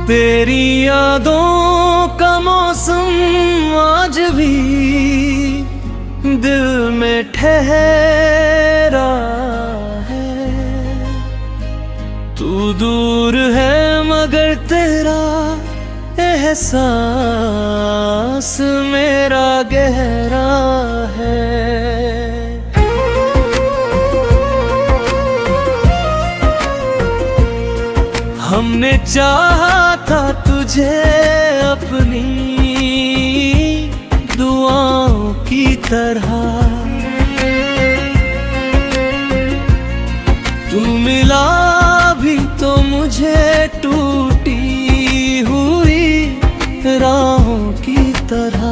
तेरी यादों का मौसम आज भी दिल में ठहरा है। तू दूर है मगर तेरा एहसास मेरा गहरा है। हमने चाहा था तुझे अपनी दुआओं की तरह, तू मिला भी तो मुझे टूटी हुई राहों की तरह।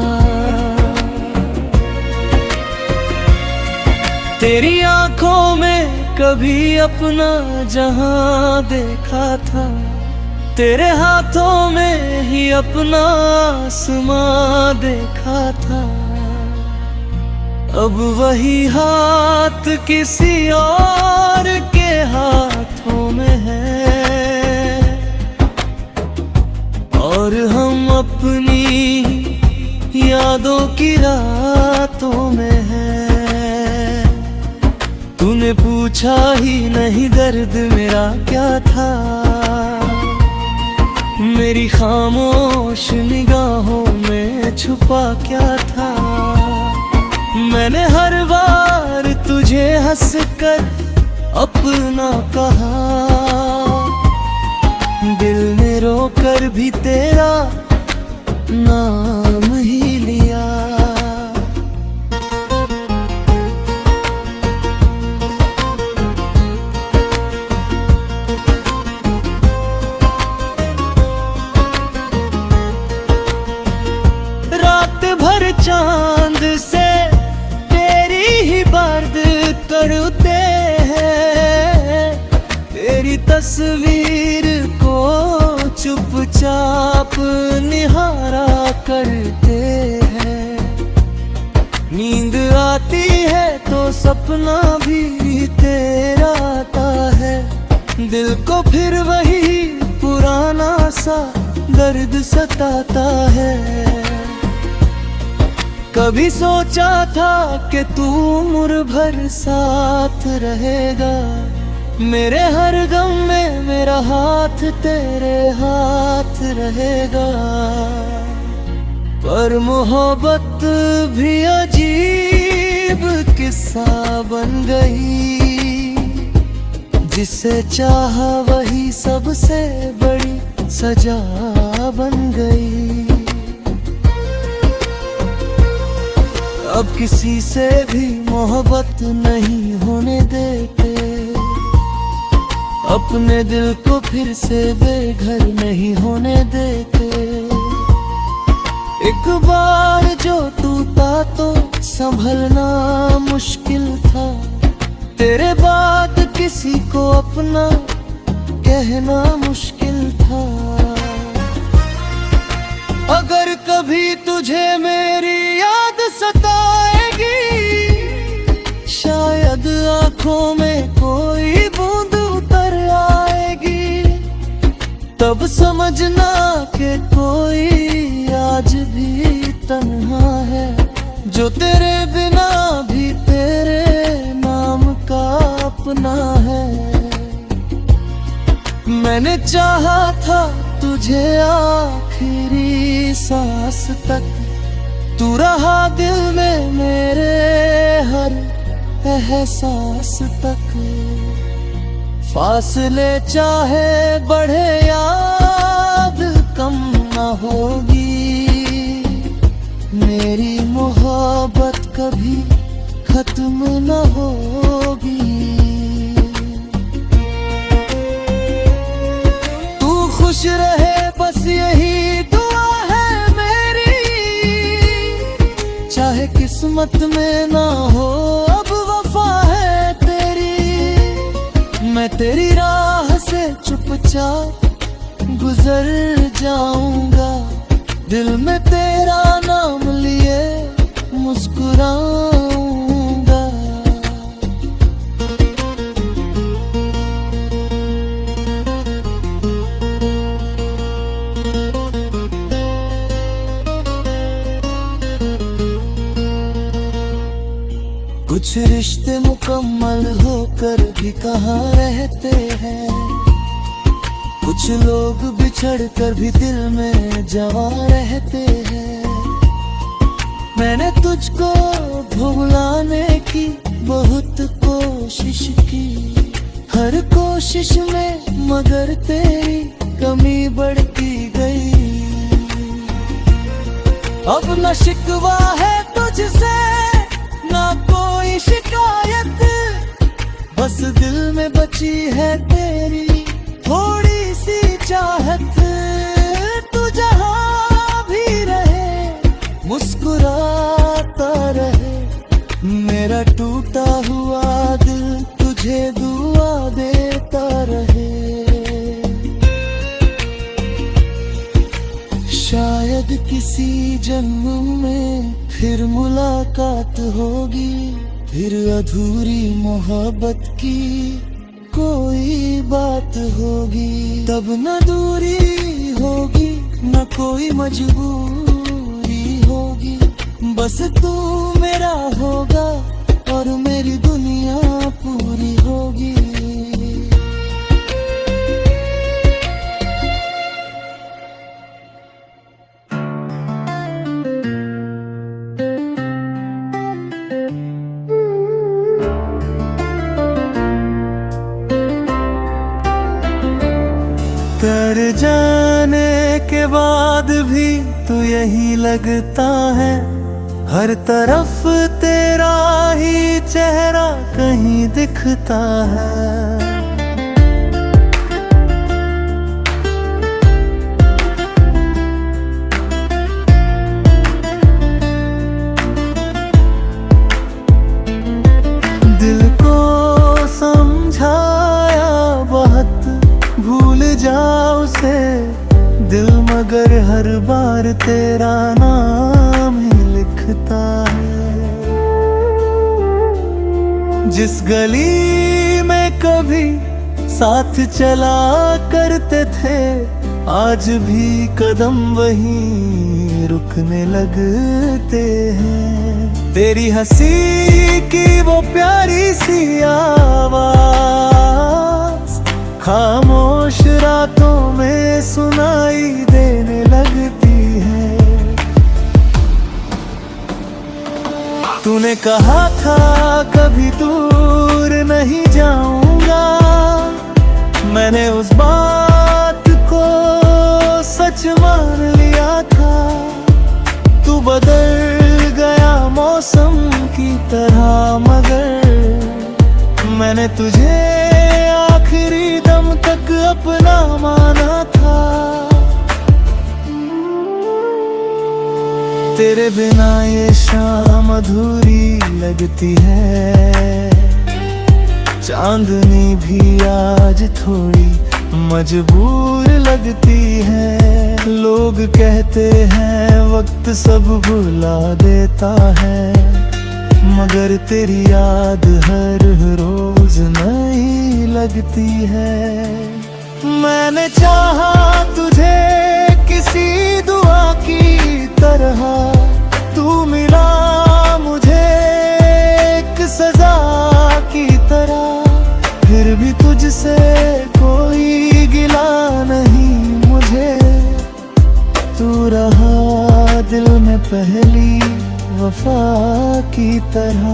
तेरी आंखों में कभी अपना जहां देखा था, तेरे हाथों में ही अपना आसमां देखा था। अब वही हाथ किसी और के हाथों में है, और हम अपनी यादों की रातों में हैं। तूने पूछा ही नहीं दर्द मेरा क्या था, मेरी खामोश निगाहों में छुपा क्या था। मैंने हर बार तुझे हंसकर अपना कहा, दिल ने रोकर भी तेरा नाम ही लिया। भर चांद से तेरी ही बात करते हैं, तेरी तस्वीर को चुपचाप निहारा करते हैं। नींद आती है तो सपना भी तेरा आता है, दिल को फिर वही पुराना सा दर्द सताता है। कभी सोचा था कि तू उम्र भर साथ रहेगा, मेरे हर गम में मेरा हाथ तेरे हाथ रहेगा। पर मोहब्बत भी अजीब किस्सा बन गई, जिसे चाहा वही सबसे बड़ी सजा बन गई। अब किसी से भी मोहब्बत नहीं होने देते, अपने दिल को फिर से बेघर नहीं होने देते। एक बार जो टूटा तो संभलना मुश्किल था, तेरे बाद किसी को अपना कहना मुश्किल था। अगर कभी तुझे मेरी याद सताएगी, शायद आंखों में कोई बूंद उतर आएगी, तब समझना कि कोई आज भी तन्हा है, जो तेरे बिना भी तेरे नाम का अपना है। मैंने चाहा था तुझे आखिरी सांस तक, तू रहा दिल में मेरे हर एहसास तक। फासले चाहे बढ़े याद कम न होगी, मेरी मोहब्बत कभी खत्म न होगी। तू खुश रहे बस यही दुआ है मेरी, चाहे किस्मत में ना हो अब वफा है तेरी। मैं तेरी राह से चुपचाप गुजर जाऊंगा, दिल में तेरा नाम लिए मुस्कुराऊंगा। कर भी कहाँ रहते हैं। कुछ लोग बिछड़ कर भी दिल में जवा रहते हैं। मैंने तुझको भुलाने की बहुत कोशिश की, हर कोशिश में मगर तेरी कमी बढ़ती गई। अब न शिकवा है तुझसे ना कोई शिकायत, बस दिल में बची है तेरी थोड़ी सी चाहत। तू जहाँ भी रहे मुस्कुराता रहे, मेरा टूटा हुआ दिल तुझे दुआ देता रहे। शायद किसी जन्म में फिर मुलाकात होगी, फिर अधूरी मोहब्बत की कोई बात होगी। तब न दूरी होगी न कोई मजबूरी होगी, बस तू मेरा होगा और मेरी दुनिया पूरी होगी। कर जाने के बाद भी तू यही लगता है, हर तरफ तेरा ही चेहरा कहीं दिखता है। दिल को समझाया बहुत, भूल जाओ उसे दिल, मगर हर बार तेरा नाम ही लिखता है। जिस गली में कभी साथ चला करते थे, आज भी कदम वहीं रुकने लगते हैं। तेरी हंसी की वो प्यारी सी आवाज़ खामोश रातों में सुनाई देने लगती है। तूने कहा था कभी दूर नहीं जाऊंगा, मैंने उस बात को सच मान लिया था। तू बदल गया मौसम की तरह, मगर मैंने तुझे आखिरी दम तक अपना माना था। तेरे बिना ये शाम अधूरी लगती है, चांदनी भी आज थोड़ी मजबूर लगती है। लोग कहते हैं वक्त सब भुला देता है, मगर तेरी याद हर रोज नई लगती है। मैंने चाहा तुझे किसी दुआ की तरह, तू मिला मुझे एक सजा की तरह। फिर भी तुझसे कोई गिला नहीं मुझे, तू रहा दिल में पहली वफा की तरह।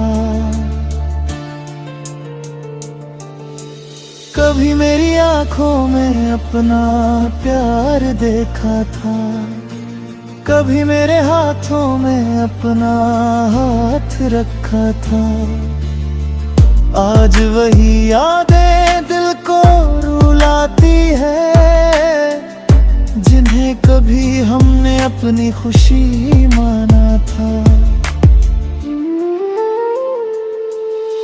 कभी मेरी आंखों में अपना प्यार देखा था, कभी मेरे हाथों में अपना हाथ रखा था। आज वही यादें दिल को रुलाती है, जिन्हें कभी हमने अपनी खुशी माना था।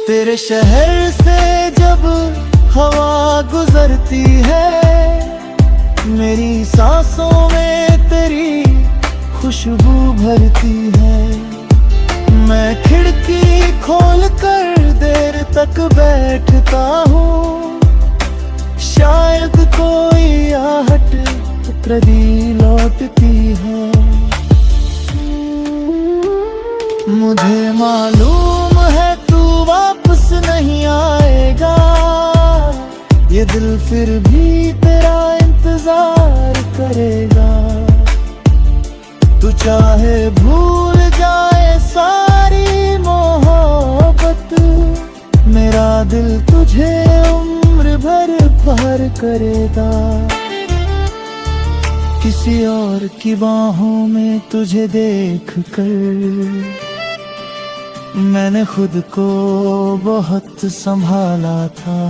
तेरे शहर से जब हवा गुजरती है, मेरी सांसों में तेरी खुशबू भरती है। मैं खिड़की खोल कर देर तक बैठता हूँ, शायद कोई आहट कभी लौटती है। मुझे मालूम है तू वापस नहीं आएगा, ये दिल फिर भी तेरा इंतजार करेगा। तू चाहे भूल जाए सारी मोहब्बत, मेरा दिल तुझे उम्र भर प्यार करेगा। किसी और की बाहों में तुझे देख कर मैंने खुद को बहुत संभाला था।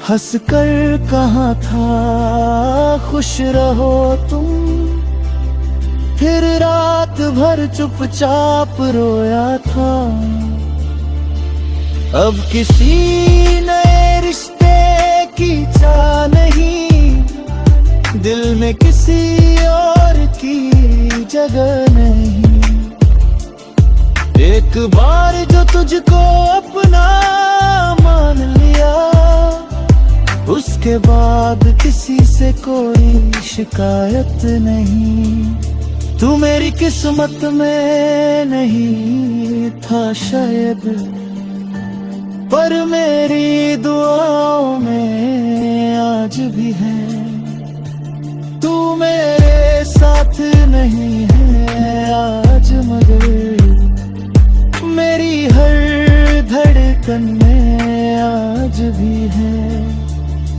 हंस कर कहा था खुश रहो तुम, फिर रात भर चुपचाप रोया था। अब किसी नए रिश्ते की चाह नहीं, दिल में किसी और की जगह नहीं। एक बार जो तुझको अपना मान लिया, उसके बाद किसी से कोई शिकायत नहीं। तू मेरी किस्मत में नहीं था शायद, पर मेरी दुआओं में आज भी है। तू मेरे साथ नहीं है आज, मगर मेरी हर धड़कन में आज भी है।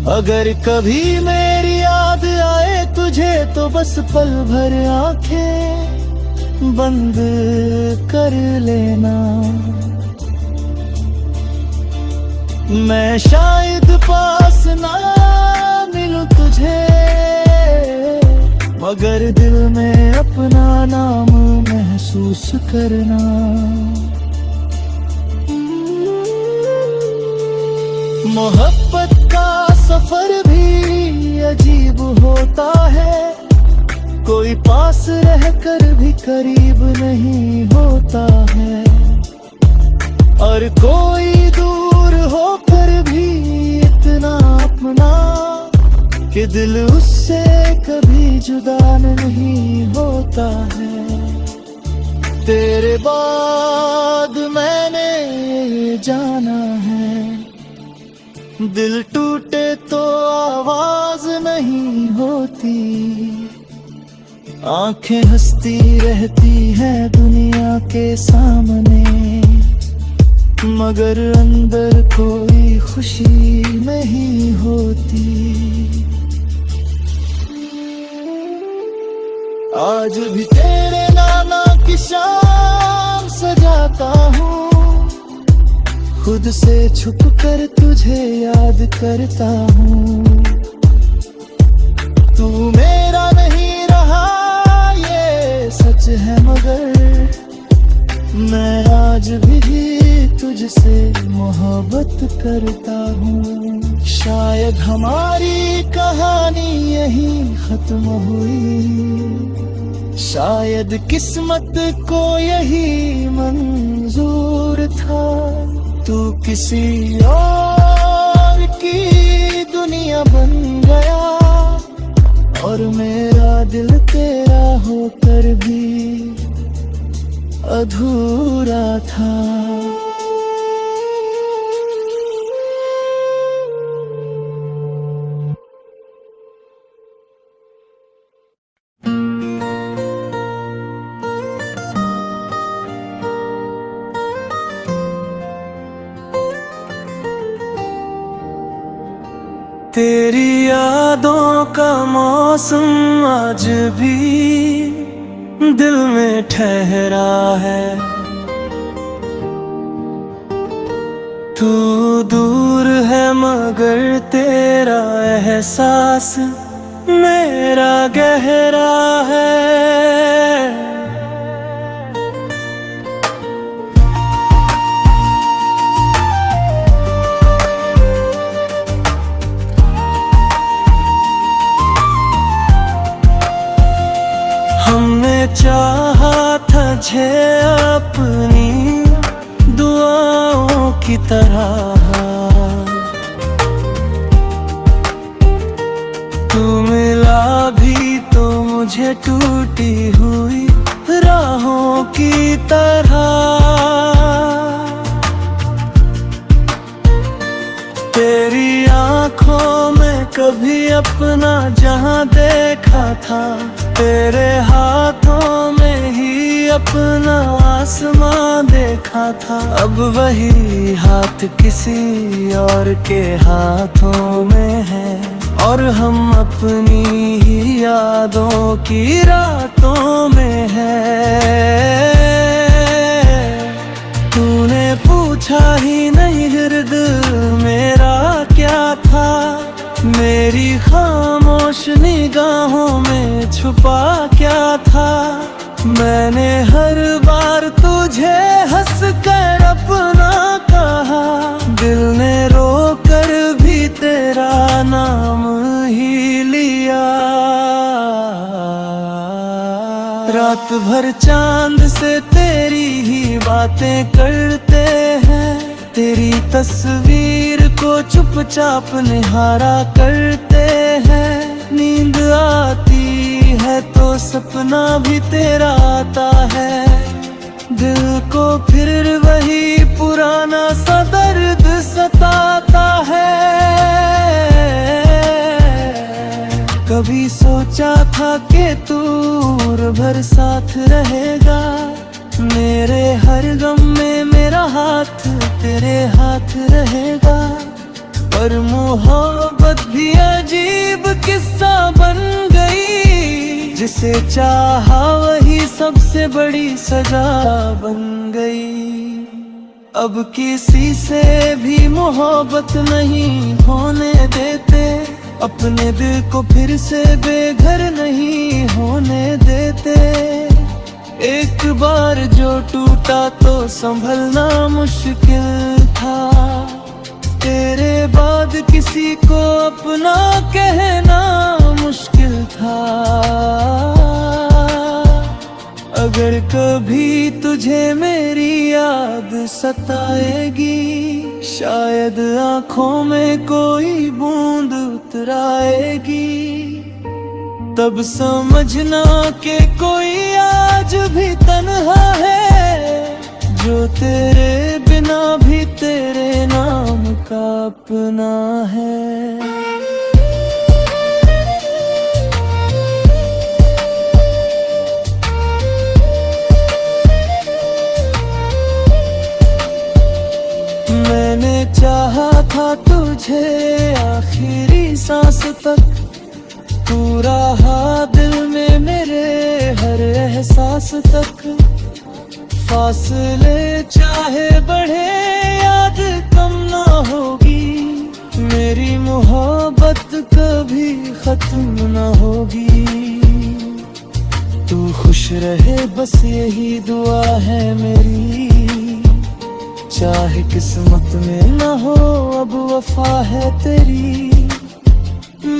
अगर कभी मेरी याद आए तुझे तो बस पल भर आंखें बंद कर लेना। मैं शायद पास ना मिलूं तुझे, मगर दिल में अपना नाम महसूस करना। मोहब्बत का सफर भी अजीब होता है, कोई पास रहकर भी करीब नहीं होता है, और कोई दूर होकर भी इतना अपना कि दिल उससे कभी जुदा नहीं होता है। तेरे बाद मैंने जाना है, दिल टूटे तो आवाज नहीं होती। आंखें हंसती रहती हैं दुनिया के सामने, मगर अंदर कोई खुशी नहीं होती। आज भी तेरे नाना की शाम सजाता हूँ, खुद से छुप कर तुझे याद करता हूँ। तू मेरा नहीं रहा ये सच है, मगर मैं आज भी तुझसे मोहब्बत करता हूँ। शायद हमारी कहानी यहीं खत्म हुई, शायद किस्मत को यही मंजूर था। तू किसी और की दुनिया बन गया, और मेरा दिल तेरा होकर भी अधूरा था। तेरी यादों का मौसम आज भी दिल में ठहरा है। तू दूर है मगर तेरा एहसास मेरा गहरा है। चाहा था तुझे अपनी दुआओं की तरह, तू मिला भी तो मुझे टूटी हुई राहों की तरह। तेरी आंखों में कभी अपना जहां देखा था, तेरे हाथों में ही अपना आसमां देखा था। अब वही हाथ किसी और के हाथों में है, और हम अपनी ही यादों की रातों में है। तूने पूछा ही नहीं गिर्द मेरा क्या था, मेरी खामोश निगाहों में छुपा क्या था। मैंने हर बार तुझे हंस कर अपना कहा, दिल ने रो कर भी तेरा नाम ही लिया। रात भर चांद से तेरी ही बातें करते हैं, तेरी तस्वीर को चुपचाप निहारा करते हैं। नींद आती है तो सपना भी तेरा आता है, दिल को फिर वही पुराना सा दर्द सताता है। कभी सोचा था कि तू उम्र भर साथ रहेगा, मेरे हर गम में मेरा हाथ तेरे हाथ रहेगा। पर मोहब्बत भी अजीब किस्सा बन गई, जिसे चाहा वही सबसे बड़ी सजा बन गई। अब किसी से भी मोहब्बत नहीं होने देते, अपने दिल को फिर से बेघर नहीं होने देते। एक बार जो टूटा तो संभलना मुश्किल था, तेरे बाद किसी को अपना कहना मुश्किल था। अगर कभी तुझे मेरी याद सताएगी, शायद आँखों में कोई बूंद उतर आएगी, तब समझना कि कोई आज भी तन्हा है, जो तेरे बिना भी तेरे नाम का अपना है। मैंने चाहा था तुझे आखिरी सांस तक, तू रहा दिल में मेरे हर एहसास तक। फासले चाहे बढ़े याद कम ना होगी, मेरी मोहब्बत कभी खत्म ना होगी। तू खुश रहे बस यही दुआ है मेरी, चाहे किस्मत में ना हो अब वफा है तेरी।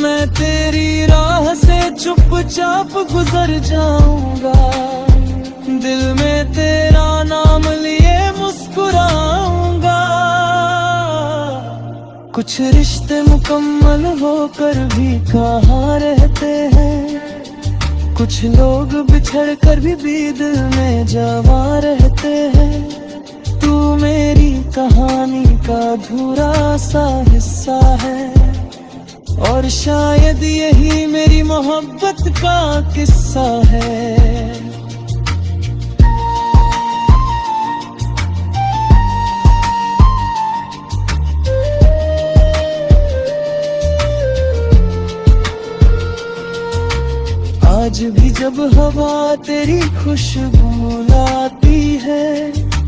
मैं तेरी राह से चुपचाप गुजर जाऊंगा, दिल में तेरा नाम लिए मुस्कुराऊंगा। कुछ रिश्ते मुकम्मल होकर भी कहाँ रहते हैं, कुछ लोग बिछड़ कर भी दिल में जवा रहते हैं। तू मेरी कहानी का अधूरा सा हिस्सा है, और शायद यही मेरी मोहब्बत का किस्सा है। आज भी जब हवा तेरी खुशबू लाती है,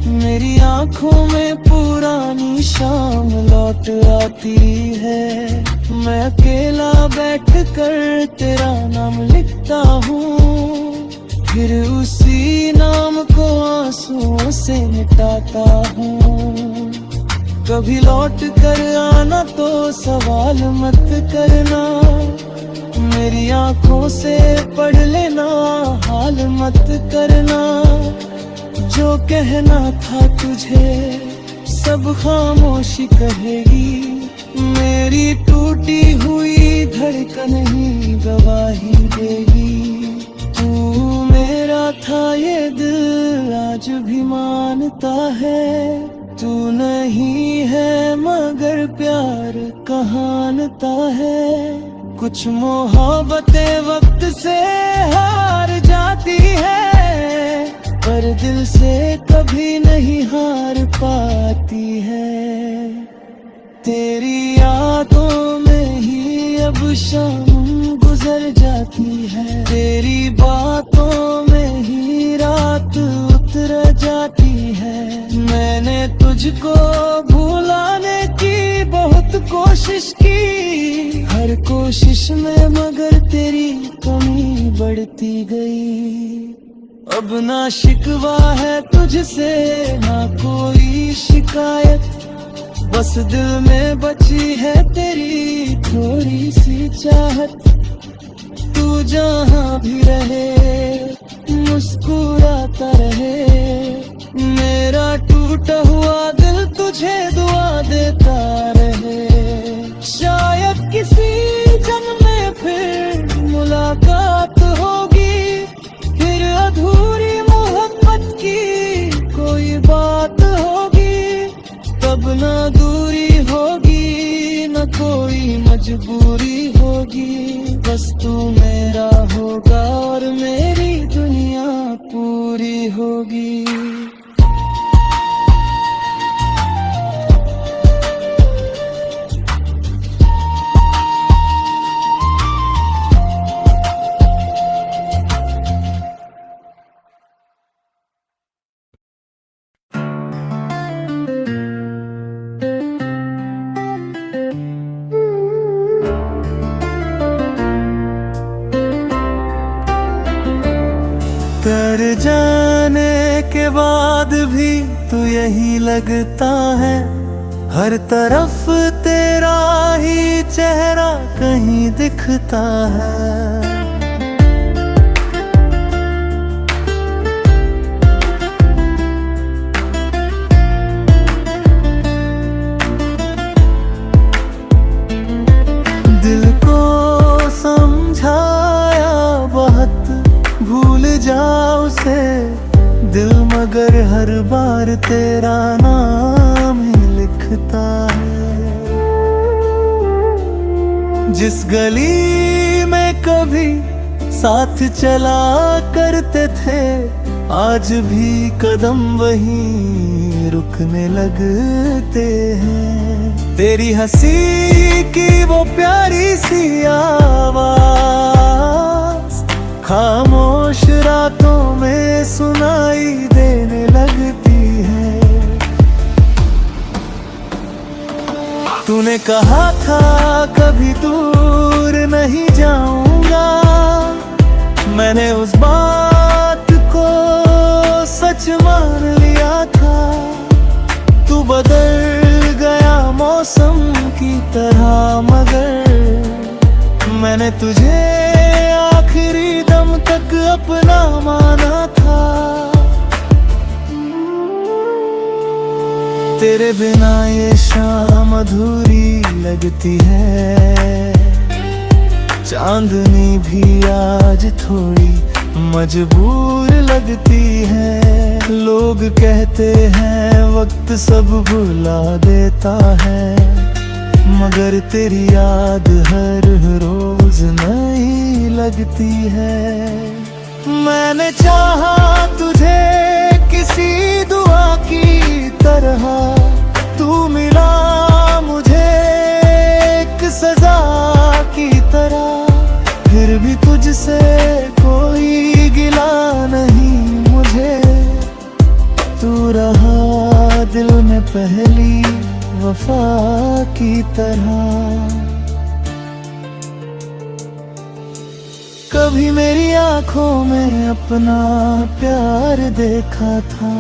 मेरी आंखों में पुरानी शाम लौट आती है। मैं अकेला बैठ कर तेरा नाम लिखता हूँ, फिर उसी नाम को आंसुओं से मिटाता हूँ। कभी लौट कर आना तो सवाल मत करना, मेरी आंखों से पढ़ लेना हाल मत करना। जो कहना था तुझे सब खामोशी कहेगी, मेरी टूटी हुई धड़कन ही गवाही देगी। तू मेरा था ये दिल आज भी मानता है, तू नहीं है मगर प्यार कहानता है। कुछ मोहब्बतें वक्त से हार जाती है, पर दिल से कभी नहीं हार पाती है। तेरी यादों में ही अब शाम गुजर जाती है, तेरी बातों में ही रात उतर जाती है। मैंने तुझको भुलाने की बहुत कोशिश की, हर कोशिश में मगर तेरी कमी बढ़ती गई। अब ना शिकवा है तुझसे ना कोई शिकायत, बस दिल में बची है तेरी थोड़ी सी चाहत। तू जहाँ भी रहे मुस्कुराता रहे, मेरा टूटा हुआ दिल तुझे दुआ देता रहे। शायद किसी जन्म में फिर मुलाकात होगी, फिर अधूरी मोहब्बत की कोई बात होगी। तब ना दूरी होगी न कोई मजबूरी होगी, बस तू मेरा होगा और मेरी दुनिया पूरी होगी। कर जाने के बाद भी तू यही लगता है, हर तरफ तेरा ही चेहरा कहीं दिखता है। दिल को समझाया बहुत भूल जाओ उसे दिल, मगर हर बार तेरा नाम ही लिखता है। जिस गली में कभी साथ चला करते थे, आज भी कदम वहीं रुकने लगते हैं। तेरी हंसी की वो प्यारी सी आवाज़ खामोश रातों में सुनाई देने लगती है। तूने कहा था कभी दूर नहीं जाऊंगा, मैंने उस बात को सच मान लिया था। तू बदल गया मौसम की तरह, मगर मैंने तुझे आखिरी दम तक अपना माना था। तेरे बिना ये शाम अधूरी लगती है, चांदनी भी आज थोड़ी मजबूर लगती है। लोग कहते हैं वक्त सब भुला देता है, मगर तेरी याद हर रोज नई लगती है। मैंने चाहा तुझे किसी दुआ की तरह, तू मिला मुझे एक सजा की तरह। फिर भी तुझसे कोई गिला नहीं मुझे, तू रहा दिल में पहली वफा की तरह। कभी मेरी आंखों में अपना प्यार देखा था,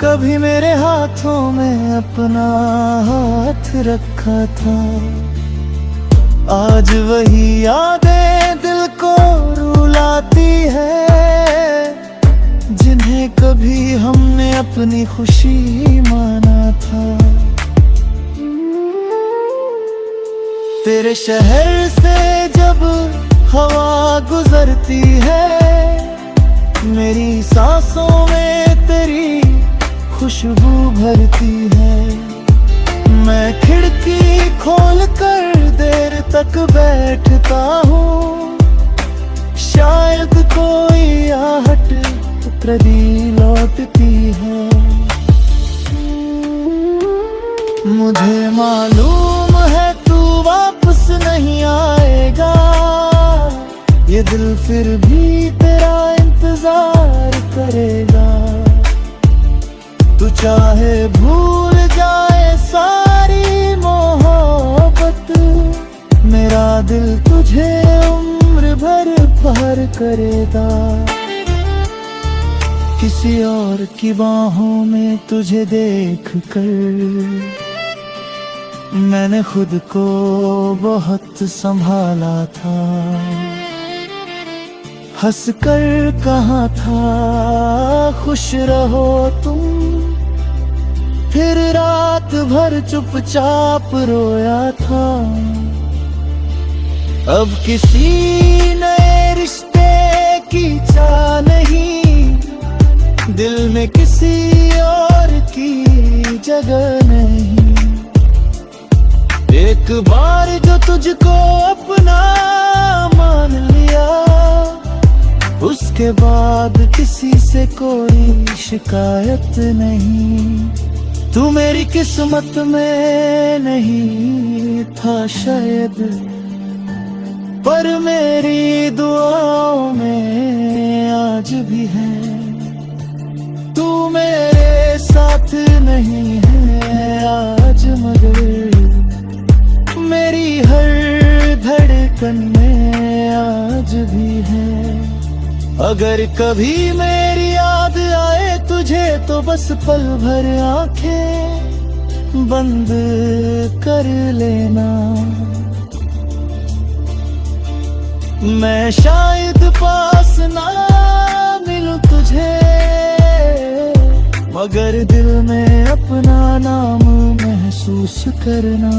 कभी मेरे हाथों में अपना हाथ रखा था। आज वही यादें दिल को रुलाती है, जिन्हें कभी हमने अपनी खुशी माना था। तेरे शहर से जब हवा गुजरती है, मेरी सांसों में तेरी खुशबू भरती है। मैं खिड़की खोल कर देर तक बैठता हूँ, शायद कोई आहट प्रदी लौटती है। मुझे मालूम है तू वापस नहीं आएगा, ये दिल फिर भी तेरा इंतजार करेगा। तू चाहे भूल जाए सारी मोहब्बत, मेरा दिल तुझे उम्र भर प्यार करेगा। किसी और की बाहों में तुझे देख कर मैंने खुद को बहुत संभाला था। हंसकर कहा था खुश रहो तुम, फिर रात भर चुपचाप रोया था। अब किसी नए रिश्ते की चाह नहीं, दिल में किसी और की जगह नहीं। एक बार जो तुझको अपना मान लिया, उसके बाद किसी से कोई शिकायत नहीं। तू मेरी किस्मत में नहीं था शायद, पर मेरी दुआओं में आज भी है। तू मेरे साथ नहीं है आज, मगर मेरी हर धड़कन में आज भी है। अगर कभी मेरी याद आए तुझे तो बस पल भर आंखें बंद कर लेना। मैं शायद पास ना मिलूं तुझे, मगर दिल में अपना नाम महसूस करना।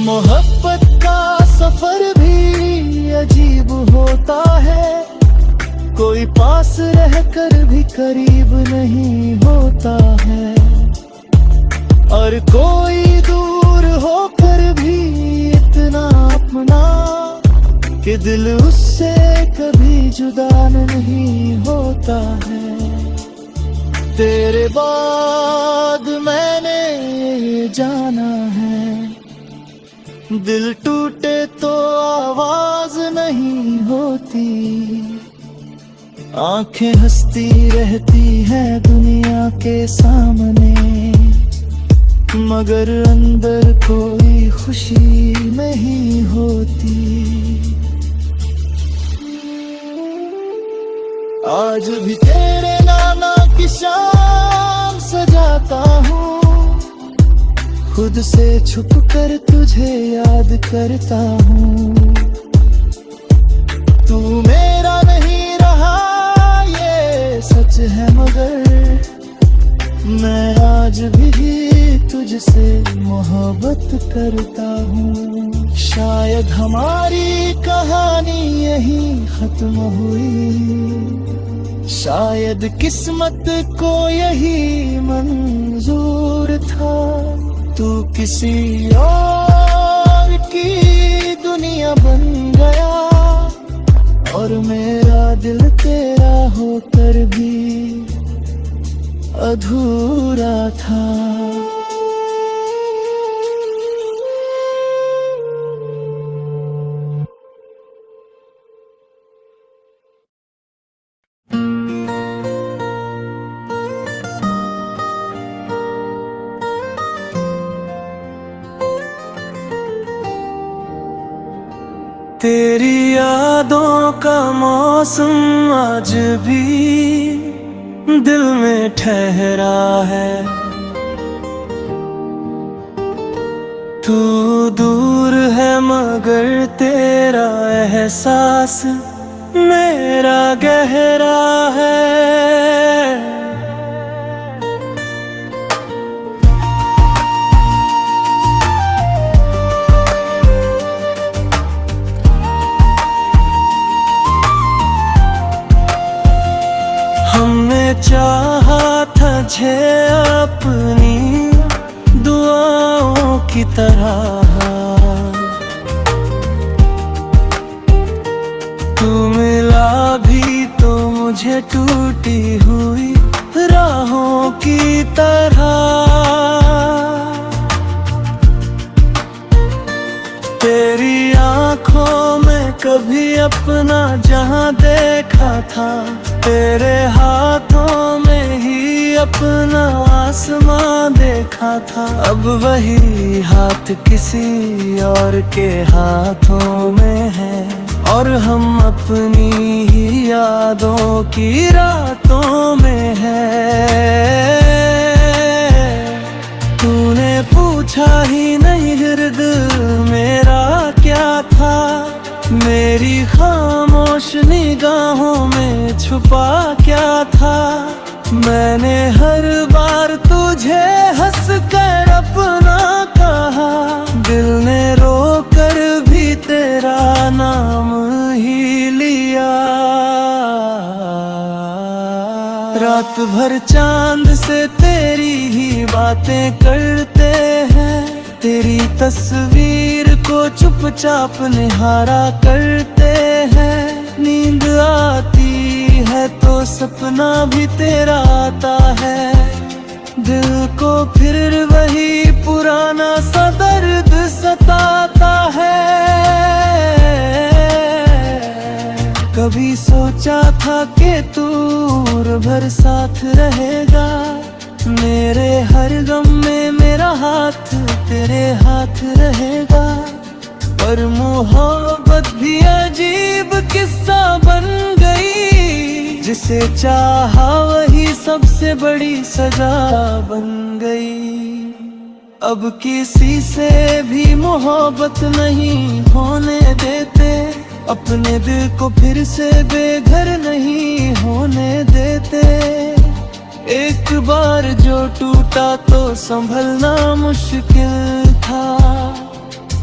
मोहब्बत का सफर भी अजीब होता है, कोई पास रहकर भी करीब नहीं होता है, और कोई दूर होकर भी इतना अपना कि दिल उससे कभी जुदा नहीं होता है। तेरे बाद मैंने जाना है, दिल टूटे तो आवाज नहीं होती। आंखें हंसती रहती हैं दुनिया के सामने, मगर अंदर कोई खुशी नहीं होती। आज भी तेरे नाना की शाम सजाता हूँ, खुद से छुप कर तुझे याद करता हूँ। तू मेरा नहीं रहा ये सच है, मगर मैं आज भी तुझसे मोहब्बत करता हूँ। शायद हमारी कहानी यहीं खत्म हुई, शायद किस्मत को यही मंजूर था। तू किसी और की दुनिया बन गया, और मेरा दिल तेरा होकर भी अधूरा था। तेरी यादों का मौसम आज भी दिल में ठहरा है। तू दूर है मगर तेरा एहसास मेरा गहरा है। मुझे अपनी दुआओं की तरह। तू मिला भी तो मुझे टूटी हुई राहों की तरह। तेरी आँखों में कभी अपना जहां देखा था, तेरे हाथों में ही अपना आसमां देखा था। अब वही हाथ किसी और के हाथों में है, और हम अपनी ही यादों की रातों में है। तूने पूछा ही नहीं गिर्द मेरा क्या था, मेरी खामोश निगाहों में छुपा क्या था। मैंने हर बार तुझे हंस कर अपना कहा, दिल ने रोकर भी तेरा नाम ही लिया। रात भर चांद से तेरी ही बातें करते हैं, तेरी तस्वीर को चुपचाप निहारा करते हैं। नींद आती है तो सपना भी तेरा आता है, दिल को फिर वही पुराना सा दर्द सताता है। कभी सोचा था कि तू उम्र भर साथ रहेगा, मेरे हर गम में मेरा हाथ तेरे हाथ रहेगा। पर मोहब्बत भी अजीब किस्सा बन गई, जिसे चाहा वही सबसे बड़ी सजा बन गई। अब किसी से भी मोहब्बत नहीं होने देते, अपने दिल को फिर से बेघर नहीं होने देते। एक बार जो टूटा तो संभलना मुश्किल था,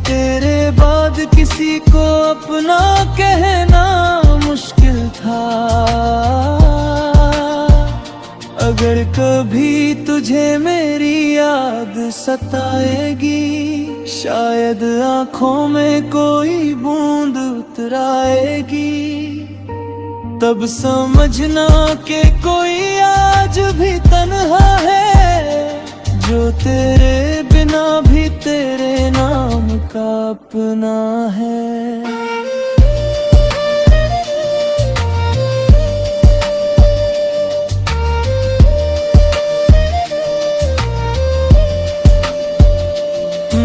तेरे बाद किसी को अपना कहना मुश्किल था। अगर कभी तुझे मेरी याद सताएगी, शायद आँखों में कोई बूंद उतर आएगी। तब समझना कि कोई आज भी तन्हा है, जो तेरे बिना भी तेरे नाम का अपना है।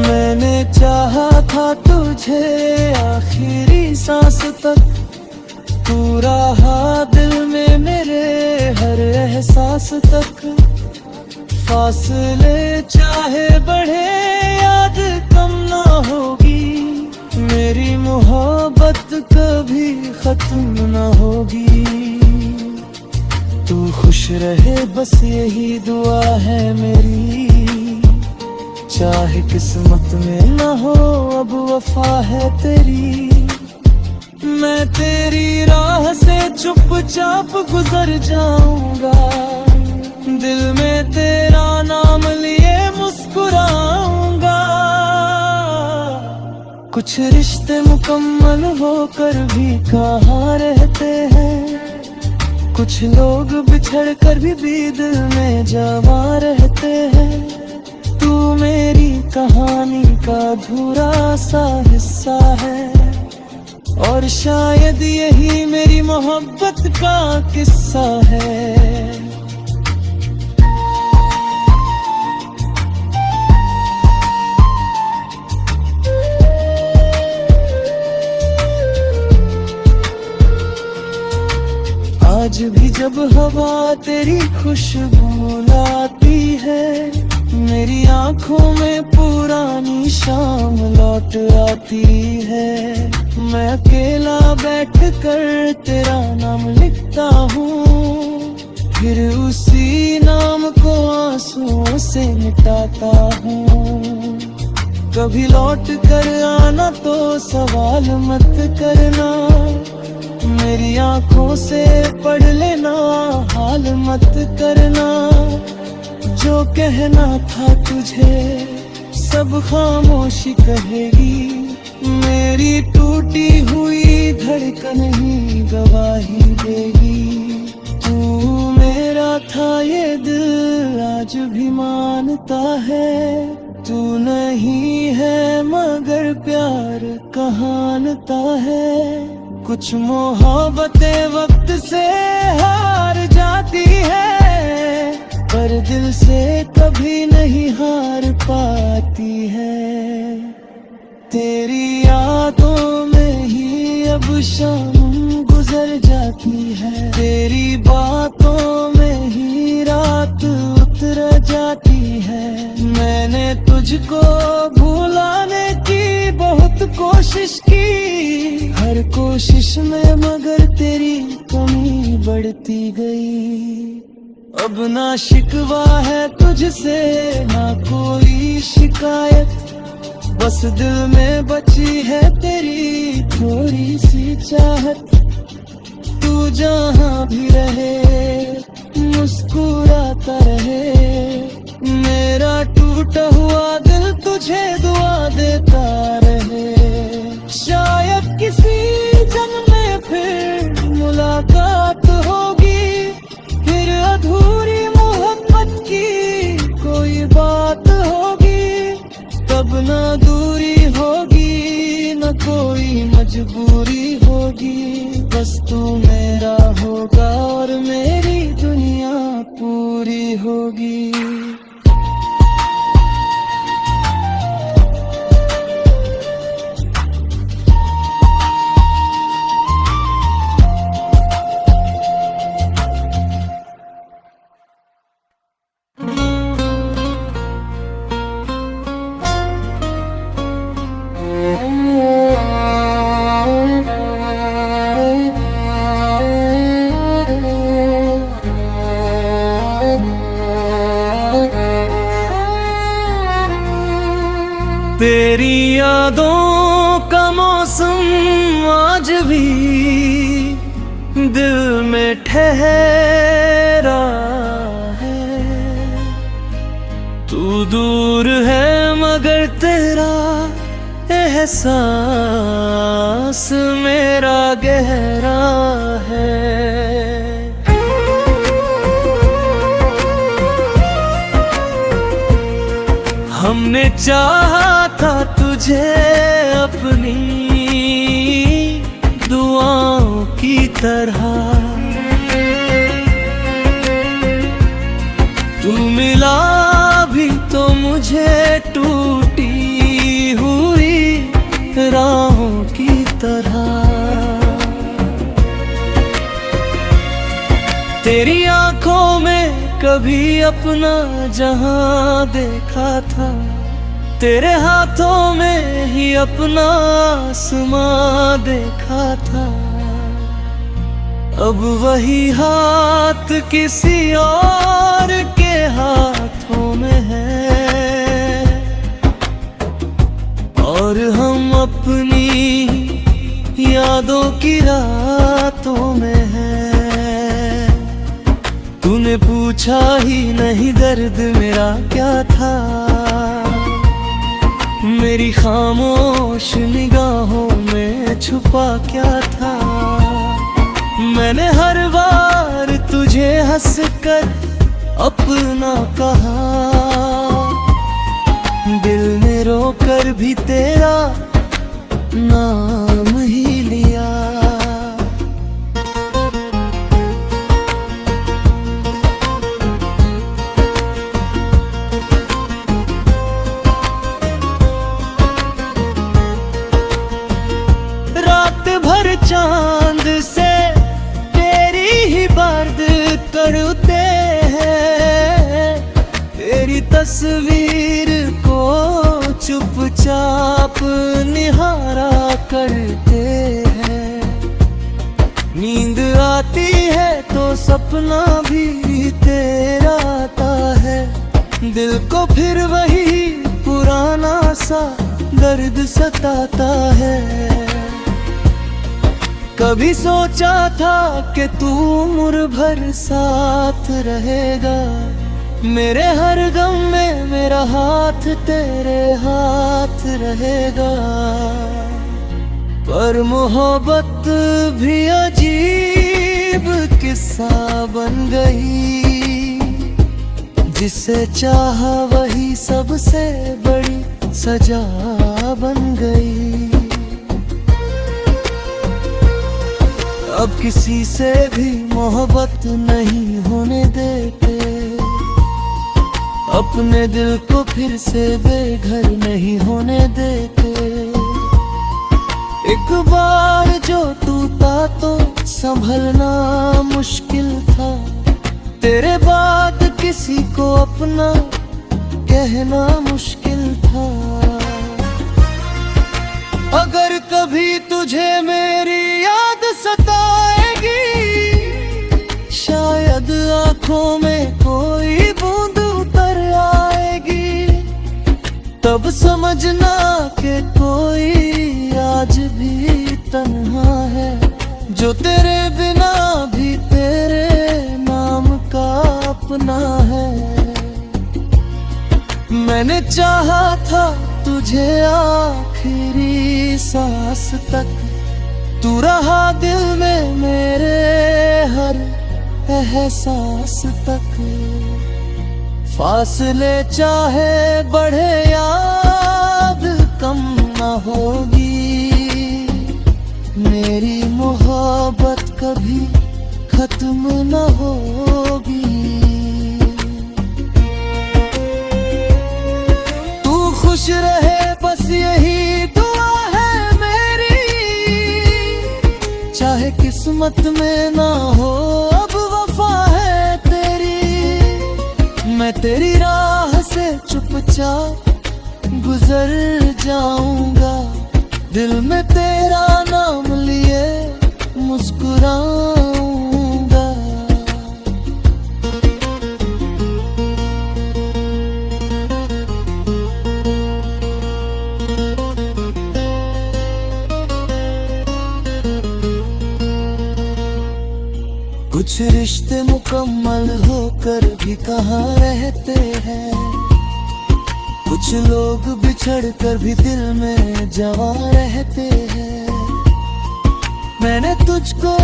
मैंने चाहा था तुझे आखिरी सांस तक, तू रहा दिल में मेरे हर एहसास तक। फासले चाहे बढ़े याद कम ना होगी, मेरी मोहब्बत कभी खत्म ना होगी। तू खुश रहे बस यही दुआ है मेरी, चाहे किस्मत में ना हो अब वफा है तेरी। मैं तेरी राह से चुपचाप गुजर जाऊंगा, दिल में तेरा नाम लिए मुस्कुराऊंगा। कुछ रिश्ते मुकम्मल होकर भी कहाँ रहते हैं, कुछ लोग बिछड़ कर भी दिल में जमा रहते हैं। तू मेरी कहानी का अधूरा सा हिस्सा है, और शायद यही मेरी मोहब्बत का किस्सा है। आज भी जब हवा तेरी खुशबू लाती है, मेरी आंखों में पुरानी शाम लौट आती है। मैं अकेला बैठ कर तेरा नाम लिखता हूँ, फिर उसी नाम को आंसुओं से मिटाता हूँ। कभी लौट कर आना तो सवाल मत करना, मेरी आंखों से पढ़ लेना हाल मत करना। जो कहना था तुझे सब खामोशी कहेगी। मेरी टूटी हुई धड़कन ही गवाही देगी। तू मेरा था ये दिल आज भी मानता है। तू नहीं है मगर प्यार कहानता है। कुछ मोहब्बतें वक्त से हार जाती है, पर दिल से कभी नहीं हार पाती है। तेरी यादों में ही अब शाम गुजर जाती है। तेरी बातों में ही रात उतर जाती है। मैंने तुझको भुलाने की बहुत कोशिश की, हर कोशिश में मगर तेरी कमी बढ़ती गई। अब ना शिकवा है तुझसे ना कोई शिकायत, बस दिल में बची है तेरी थोड़ी सी चाहत। तू जहाँ भी रहे मुस्कुराता रहे, मेरा टूटा हुआ दिल तुझे दुआ देता रहे। शायद किसी जन्म में फिर मुलाकात होगी, फिर अधूरी मोहब्बत की कोई बात होगी। तब ना दूरी होगी न कोई मजबूरी होगी, बस तू मेरा होगा और मेरी दुनिया पूरी होगी। तेरी यादों का मौसम आज भी दिल में ठहरा है। तू दूर है मगर तेरा एहसास मेरा गहरा है। हमने चाहा था तुझे अपनी दुआओं की तरह, तू मिला भी तो मुझे टूटी हुई राहों की तरह। तेरी आंखों में कभी अपना जहां देखा था, तेरे हाथों में ही अपना आसमां देखा था। अब वही हाथ किसी और के हाथों में है, और हम अपनी यादों की रातों में हैं। तूने पूछा ही नहीं दर्द मेरा क्या था, मेरी खामोश निगाहों में छुपा क्या था। मैंने हर बार तुझे हंसकर अपना कहा, दिल ने रोकर भी तेरा नाम ही लिया। चांद से तेरी ही बात करते हैं, तेरी तस्वीर को चुपचाप निहारा करते हैं। नींद आती है तो सपना भी तेरा आता है, दिल को फिर वही पुराना सा दर्द सताता है। कभी सोचा था कि तू उम्र भर साथ रहेगा, मेरे हर गम में मेरा हाथ तेरे हाथ रहेगा। पर मोहब्बत भी अजीब किस्सा बन गई, जिसे चाहा वही सबसे बड़ी सजा बन गई। अब किसी से भी मोहब्बत नहीं होने देते, अपने दिल को फिर से बेघर नहीं होने देते। एक बार जो टूटा तो संभलना मुश्किल था, तेरे बाद किसी को अपना कहना मुश्किल था। अगर कभी तुझे मेरी याद सताएगी, शायद आंखों में कोई बूंद उतर आएगी, तब समझना कि कोई आज भी तन्हा है, जो तेरे बिना भी तेरे नाम का अपना है। मैंने चाहा था तुझे आखिरी सांस तक, तू रहा दिल में मेरे हर एहसास तक। फासले चाहे बढ़े याद कम न होगी, मेरी मोहब्बत कभी खत्म न होगी। तू खुश रहे बस यही दुआ है मेरी, चाहे किस्मत में ना हो अब वफा है तेरी। मैं तेरी राह से चुपचाप गुजर जाऊंगा, दिल में तेरा नाम लिए मुस्कुराऊंगा। कुछ रिश्ते मुकम्मल होकर भी कहाँ रहते हैं, कुछ लोग बिछड़ कर भी दिल में जवा रहते हैं। मैंने तुझको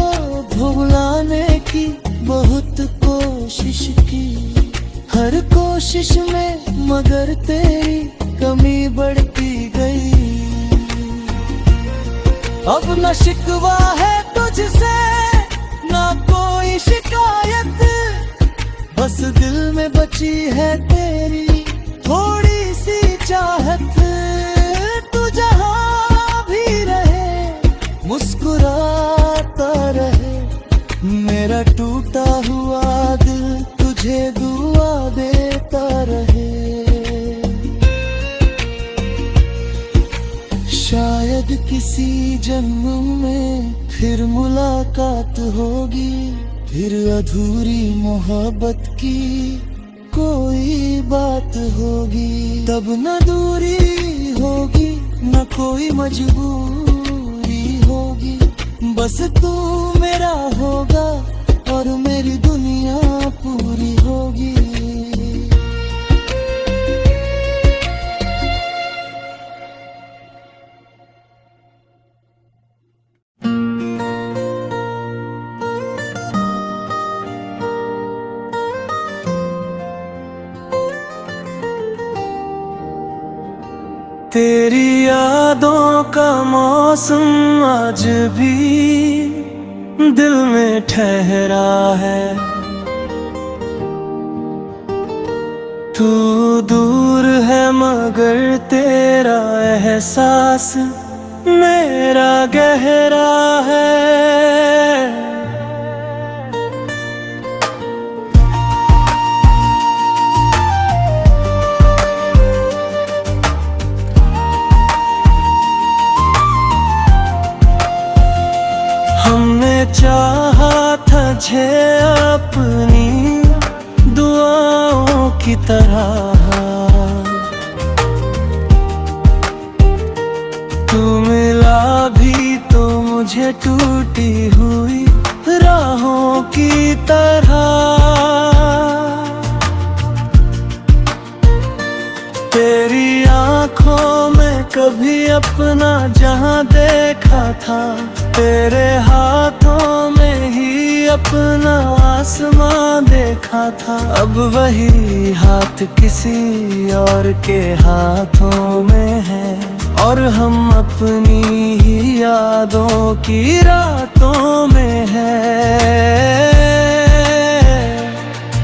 भुलाने की बहुत कोशिश की, हर कोशिश में मगर तेरी कमी बढ़ती गई। अब न शिकवा है तुझसे ना कोई शिकायत, बस दिल में बची है तेरी थोड़ी सी चाहत। तू जहाँ भी रहे मुस्कुराता रहे, मेरा टूटा हुआ दिल तुझे दुआ देता रहे। शायद किसी जन्म में फिर मुलाकात होगी, फिर अधूरी मोहब्बत की कोई बात होगी। तब न दूरी होगी न कोई मजबूरी होगी, बस तू मेरा होगा और मेरी दुनिया पूरी होगी। तेरी यादों का मौसम आज भी दिल में ठहरा है, तू दूर है मगर तेरा एहसास मेरा गहरा है। चाहा था तुझे अपनी दुआओं की तरह, तू मिला भी तो मुझे टूटी हुई राहों की तरह। तेरी आंखों में कभी अपना जहां देखा था, तेरे हाथों में ही अपना आसमां देखा था। अब वही हाथ किसी और के हाथों में है, और हम अपनी ही यादों की रातों में है।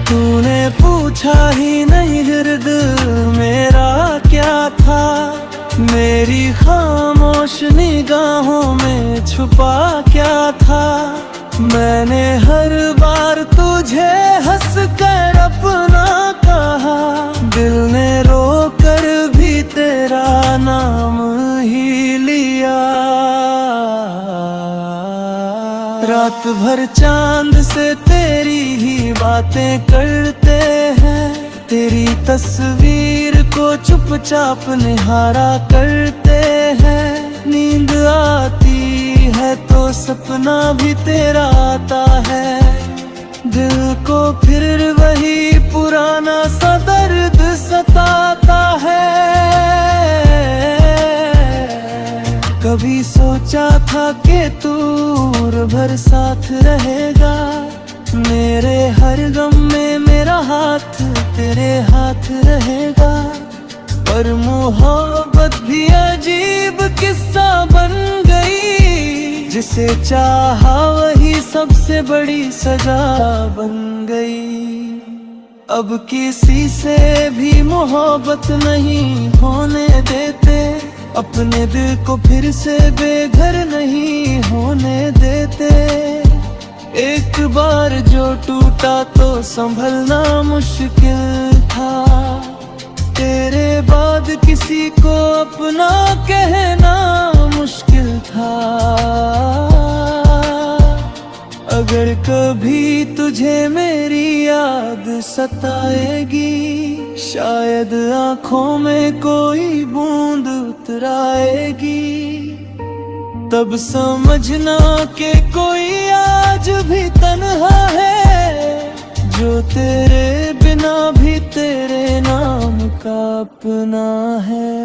तूने पूछा ही नहीं गिर्द मेरा क्या था, मेरी खामोश निगाहों में छुपा क्या था। मैंने हर बार तुझे हंस कर अपना कहा, दिल ने रोकर भी तेरा नाम ही लिया। रात भर चांद से तेरी ही बातें करते हैं, तेरी तस्वीर को चुपचाप निहारा करते हैं। नींद आती है तो सपना भी तेरा आता है, दिल को फिर वही पुराना सा दर्द सताता है। कभी सोचा था कि तू उम्र भर साथ रहेगा, मेरे हर गम में मेरा हाथ तेरे हाथ रहेगा। पर मोहब्बत भी अजीब किस्सा बन गई, जिसे चाहा वही सबसे बड़ी सजा बन गई। अब किसी से भी मोहब्बत नहीं होने देते, अपने दिल को फिर से बेघर नहीं होने देते। एक बार जो टूटा तो संभलना मुश्किल था, तेरे बाद किसी को अपना कहना मुश्किल था। अगर कभी तुझे मेरी याद सताएगी, शायद आँखों में कोई बूंद उतर आएगी, तब समझना कि कोई आज भी तन्हा है, जो तेरे बिना भी तेरे नाम का अपना है।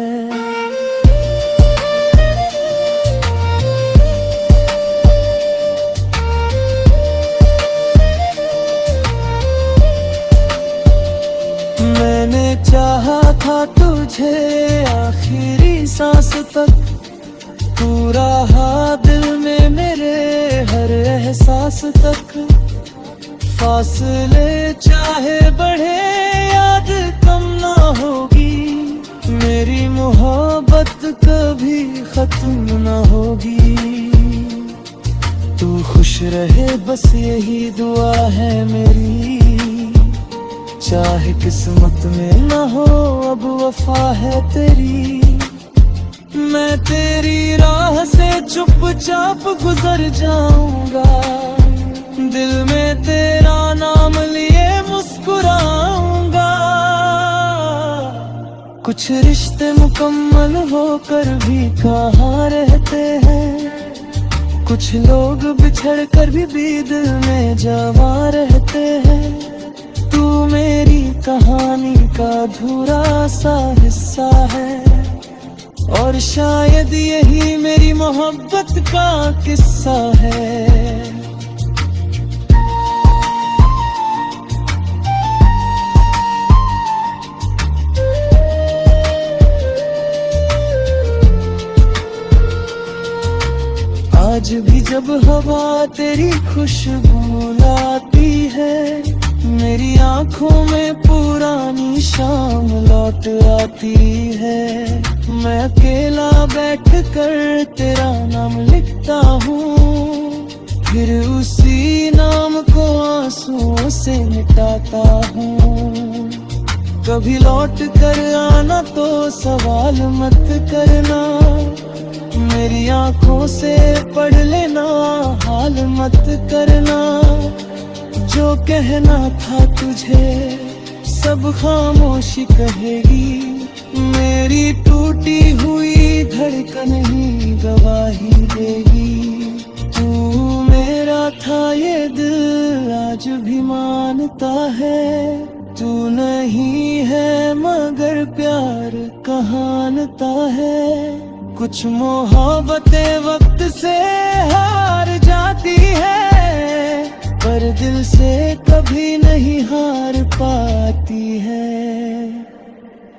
मैंने चाहा था तुझे आखिरी सांस तक, तू रहा दिल में मेरे हर एहसास तक। फासले चाहे बढ़े याद कम ना होगी, मेरी मोहब्बत कभी खत्म ना होगी। तू खुश रहे बस यही दुआ है मेरी, चाहे किस्मत में ना हो अब वफा है तेरी। मैं तेरी राह से चुपचाप गुजर जाऊंगा, दिल में तेरा नाम लिए मुस्कुराऊंगा। कुछ रिश्ते मुकम्मल होकर भी कहाँ रहते हैं, कुछ लोग बिछड़ कर भी दिल में जमा रहते हैं। तू मेरी कहानी का अधूरा सा हिस्सा है, और शायद यही मेरी मोहब्बत का किस्सा है। आज भी जब हवा तेरी खुशबू लाती है, मेरी आंखों में पुरानी शाम लौट आती है। मैं अकेला बैठ कर तेरा नाम लिखता हूँ, फिर उसी नाम को आंसुओं से मिटाता हूँ। कभी लौट कर आना तो सवाल मत करना, मेरी आंखों से पढ़ लेना हाल मत करना। जो कहना था तुझे सब खामोशी कहेगी, मेरी टूटी हुई धड़कन ही गवाही देगी। तू मेरा था ये दिल आज भी मानता है, तू नहीं है मगर पर प्यार कहानता है। कुछ मोहब्बतें वक्त से हार जाती है, पर दिल से कभी नहीं हार पाती है।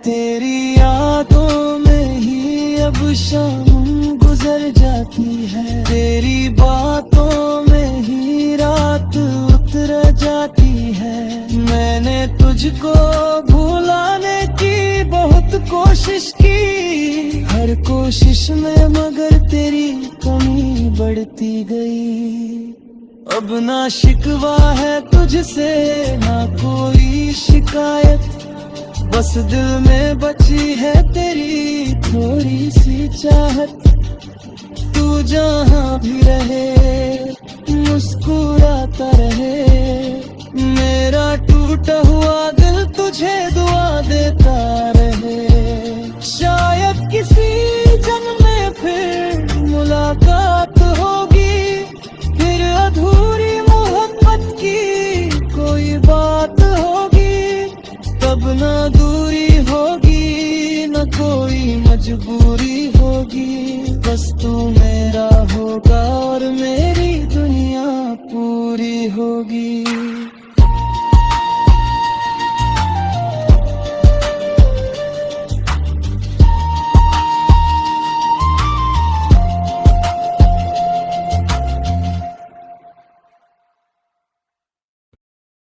तेरी यादों में ही अब शाम गुजर जाती है, तेरी बातों में ही रात उतर जाती है। मैंने तुझको भुलाने की बहुत कोशिश की, हर कोशिश में मगर तेरी कमी बढ़ती गई। अब ना शिकवा है तुझसे ना कोई शिकायत, बस दिल में बची है तेरी थोड़ी सी चाहत। तू जहाँ भी रहे मुस्कुराता रहे, मेरा टूटा हुआ दिल तुझे दुआ देता रहे। शायद किसी जन्म में फिर मुलाकात होगी, फिर अधूरी मोहब्बत की कोई बात होगी। तब ना दूरी होगी न कोई मजबूरी होगी, बस तू मेरा होगा और मेरी दुनिया पूरी होगी।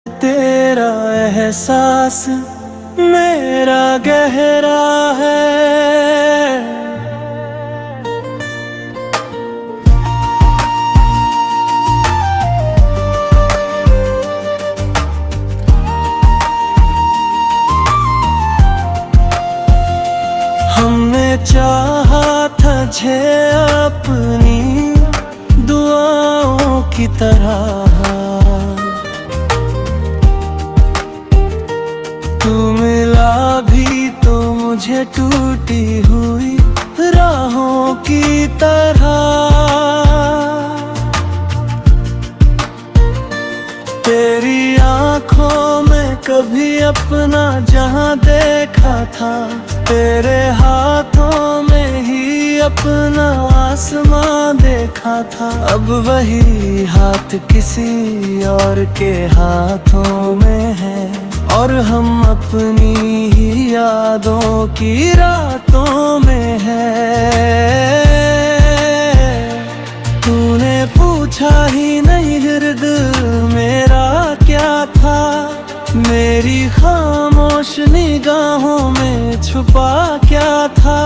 तेरा एहसास मेरा गहरा है, हमने चाहा था झे अपनी दुआओं की तरह। तू मिला भी तो मुझे टूटी हुई राहों की तरह। तेरी आँखों में कभी अपना जहां देखा था, तेरे हाथों में ही अपना आसमां देखा था। अब वही हाथ किसी और के हाथों में है, और हम अपनी ही यादों की रातों में है। तूने पूछा ही नहीं गिर्द मेरा क्या था, मेरी खामोश निगाहों में छुपा क्या था।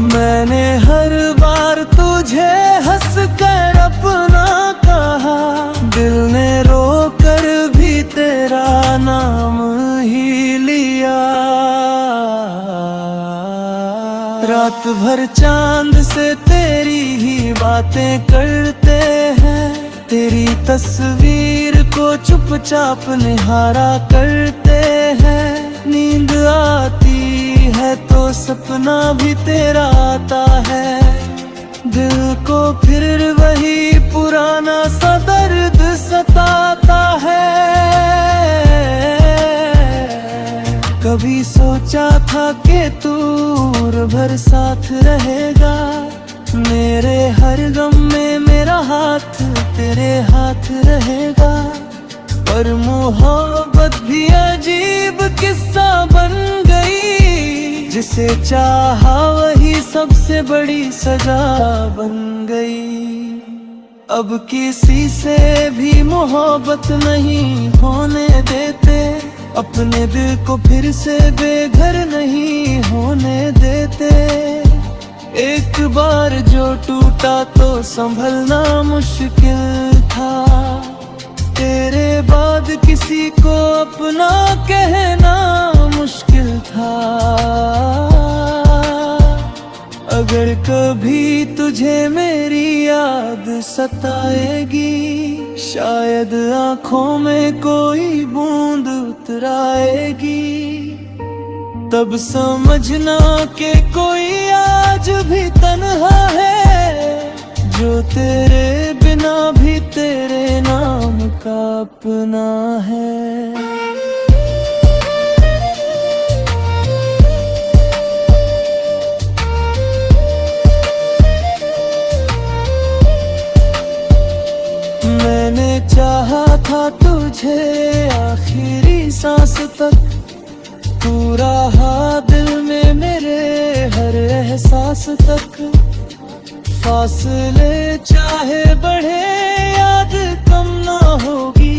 मैंने हर बार तुझे हंस कर अपना कहा, दिल ने रोकर भी तेरा नाम ही लिया। रात भर चांद से तेरी ही बातें करते हैं, तेरी तस्वीर को चुपचाप निहारा करते हैं। नींद आती है तो सपना भी तेरा आता है, दिल को फिर वही पुराना सा दर्द सताता है। कभी सोचा था कि तू उम्र भर साथ रहेगा, मेरे हर गम में मेरा हाथ तेरे हाथ रहेगा। पर मोहब्बत भी अजीब किस्सा बन गई, जिसे चाहा वही सबसे बड़ी सजा बन गई। अब किसी से भी मोहब्बत नहीं होने देते, अपने दिल को फिर से बेघर नहीं होने देते। एक बार जो टूटा तो संभलना मुश्किल था, तेरे बाद किसी को अपना कहना मुश्किल था। अगर कभी तुझे मेरी याद सताएगी, शायद आँखों में कोई बूंद उतर आएगी। तब समझना कि कोई आज भी तन्हा है, जो तेरे बिना भी तेरे नाम का अपना है। रहा दिल में मेरे हर एहसास तक। फासले चाहे बढ़े याद कम ना होगी,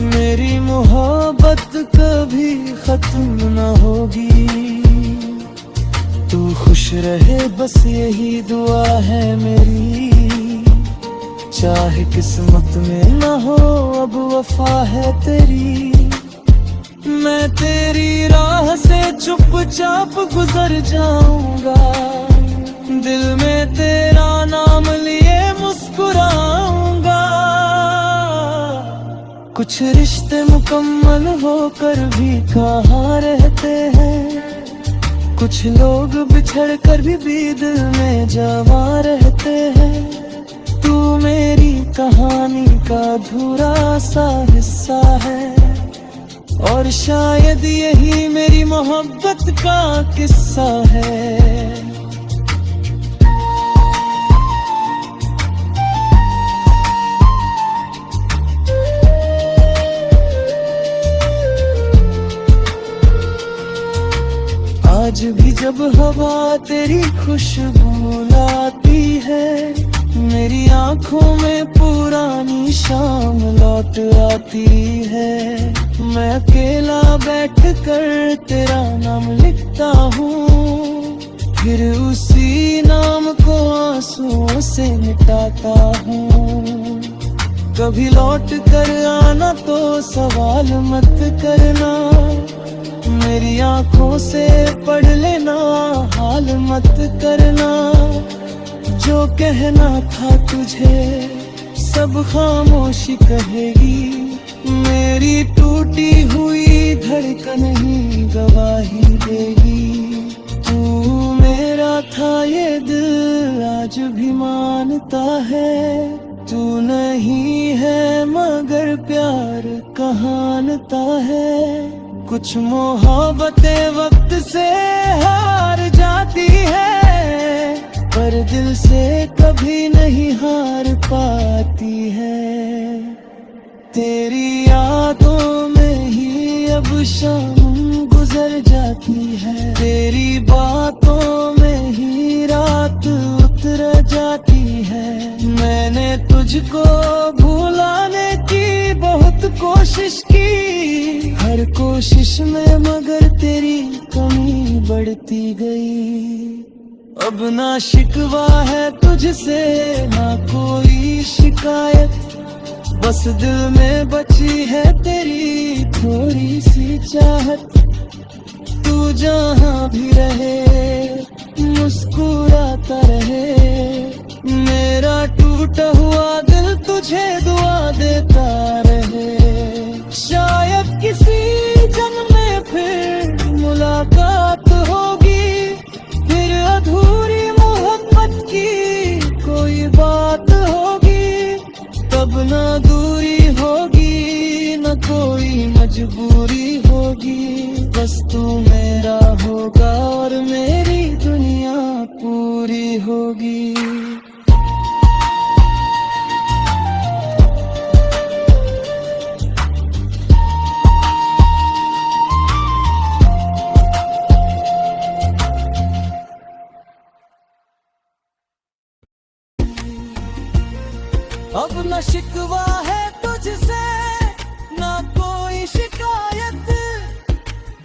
मेरी मोहब्बत कभी खत्म ना होगी। तू खुश रहे बस यही दुआ है मेरी, चाहे किस्मत में ना हो अब वफा है तेरी। मैं तेरी राह से चुपचाप गुजर जाऊंगा, दिल में तेरा नाम लिए मुस्कुराऊंगा। कुछ रिश्ते मुकम्मल होकर भी कहाँ रहते हैं, कुछ लोग बिछड़ कर भी दिल में जमा रहते हैं। तू मेरी कहानी का अधूरा सा हिस्सा है, और शायद यही मेरी मोहब्बत का किस्सा है। आज भी जब हवा तेरी खुशबू लाती है, मेरी आंखों में पुरानी शाम लौट आती है। मैं अकेला बैठकर तेरा नाम लिखता हूँ, फिर उसी नाम को आंसुओं से मिटाता हूँ। कभी लौट कर आना तो सवाल मत करना, मेरी आंखों से पढ़ लेना हाल मत करना। जो कहना था तुझे सब खामोशी कहेगी, मेरी टूटी हुई धड़कन ही गवाही देगी। तू मेरा था ये दिल आज भी मानता है, तू नहीं है मगर प्यार कहानता है। कुछ मोहब्बतें वक्त से हार जाती है, पर दिल से कभी नहीं हार पाती है। तेरी यादों में ही अब शाम गुजर जाती है, तेरी बातों में ही रात उतर जाती है। मैंने तुझको भुलाने की बहुत कोशिश की, हर कोशिश में मगर तेरी कमी बढ़ती गई। अब ना शिकवा है तुझसे ना कोई शिकायत, बस दिल में बची है तेरी थोड़ी सी चाहत। तू जहाँ भी रहे मुस्कुराता रहे, मेरा टूटा हुआ दिल तुझे दुआ देता रहे। शायद किसी जन्म में फिर मुलाकात होगी, फिर अधूरी मोहब्बत की कोई बात होगी। तब ना दूरी होगी न कोई मजबूरी होगी, बस तू मेरा होगा और मेरी दुनिया पूरी होगी। अब न शिकवा है तुझसे ना कोई शिकायत,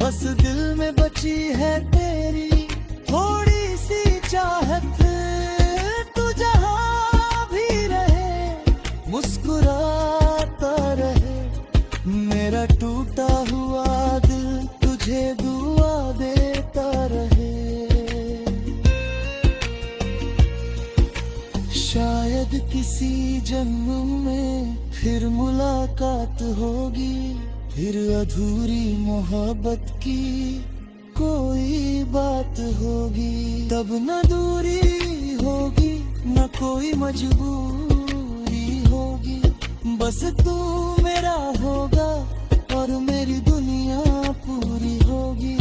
बस दिल में बची है तेरी थोड़ी सी चाहत। तू जहाँ भी रहे मुस्कुराता रहे, मेरा टूटा हुआ दिल तुझे दुआ देता रहे। शायद किसी जन्म में फिर मुलाकात होगी, फिर अधूरी मोहब्बत की कोई बात होगी। तब न दूरी होगी न कोई मजबूरी होगी, बस तू मेरा होगा और मेरी दुनिया पूरी होगी।